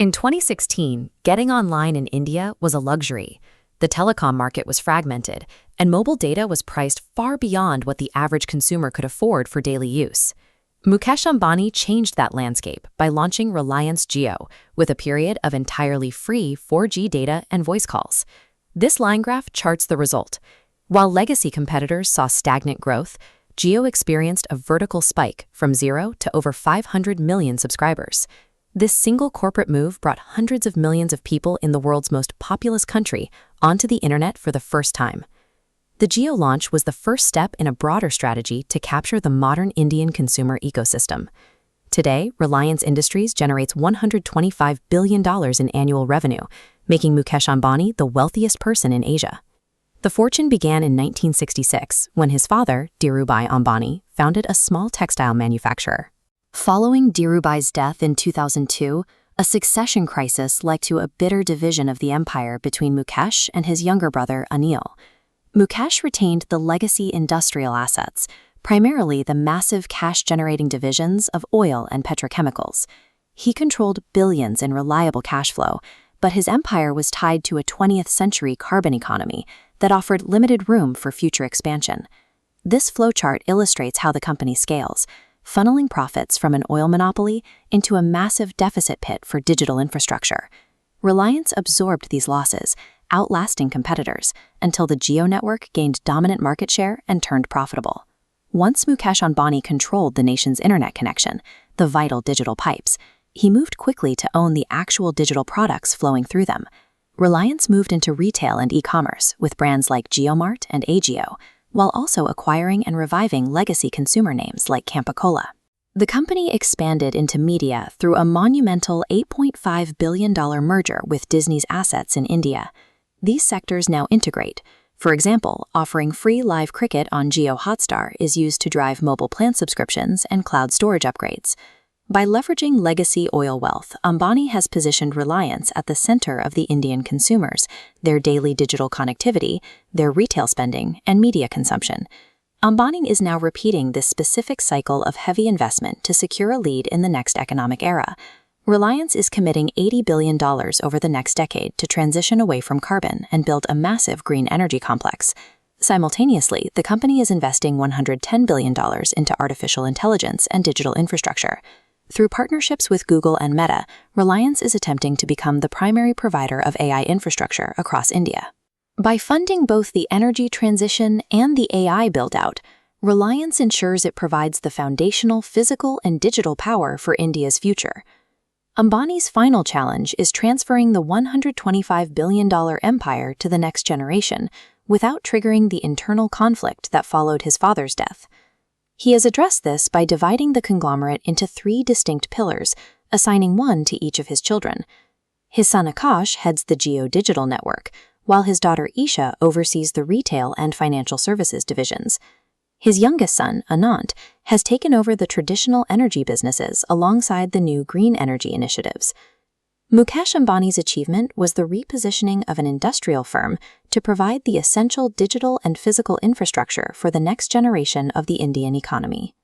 In 2016, getting online in India was a luxury. The telecom market was fragmented, and mobile data was priced far beyond what the average consumer could afford for daily use. Mukesh Ambani changed that landscape by launching Reliance JIO with a period of entirely free 4G data and voice calls. This line graph charts the result. While legacy competitors saw stagnant growth, JIO experienced a vertical spike from 0 to over 500 million subscribers. This single corporate move brought hundreds of millions of people in the world's most populous country onto the internet for the first time. The JIO launch was the first step in a broader strategy to capture the modern Indian consumer ecosystem. Today, Reliance Industries generates $125 billion in annual revenue, making Mukesh Ambani the wealthiest person in Asia. The fortune began in 1966 when his father, Dhirubhai Ambani, founded a small textile manufacturer. Following Dhirubhai's death in 2002, a succession crisis led to a bitter division of the empire between Mukesh and his younger brother, Anil. Mukesh retained the legacy industrial assets, primarily the massive cash-generating divisions of oil and petrochemicals. He controlled billions in reliable cash flow, but his empire was tied to a 20th-century carbon economy that offered limited room for future expansion. This flowchart illustrates how the company scales, funneling profits from an oil monopoly into a massive deficit pit for digital infrastructure. Reliance absorbed these losses, outlasting competitors, until the JIO network gained dominant market share and turned profitable. Once Mukesh Ambani controlled the nation's internet connection, the vital digital pipes, he moved quickly to own the actual digital products flowing through them. Reliance moved into retail and e-commerce with brands like JioMart and AJIO, while also acquiring and reviving legacy consumer names like Campa-Cola. The company expanded into media through a monumental $8.5 billion merger with Disney's assets in India. These sectors now integrate. For example, offering free live cricket on Jio Hotstar is used to drive mobile plan subscriptions and cloud storage upgrades. By leveraging legacy oil wealth, Ambani has positioned Reliance at the center of the Indian consumers, their daily digital connectivity, their retail spending, and media consumption. Ambani is now repeating this specific cycle of heavy investment to secure a lead in the next economic era. Reliance is committing $80 billion over the next decade to transition away from carbon and build a massive green energy complex. Simultaneously, the company is investing $110 billion into artificial intelligence and digital infrastructure. Through partnerships with Google and Meta, Reliance is attempting to become the primary provider of AI infrastructure across India. By funding both the energy transition and the AI build-out, Reliance ensures it provides the foundational physical and digital power for India's future. Ambani's final challenge is transferring the $125 billion empire to the next generation without triggering the internal conflict that followed his father's death. He has addressed this by dividing the conglomerate into 3 distinct pillars, assigning one to each of his children. His son Akash heads the JIO digital network, while his daughter Isha oversees the retail and financial services divisions. His youngest son, Anant, has taken over the traditional energy businesses alongside the new green energy initiatives. Mukesh Ambani's achievement was the repositioning of an industrial firm to provide the essential digital and physical infrastructure for the next generation of the Indian economy.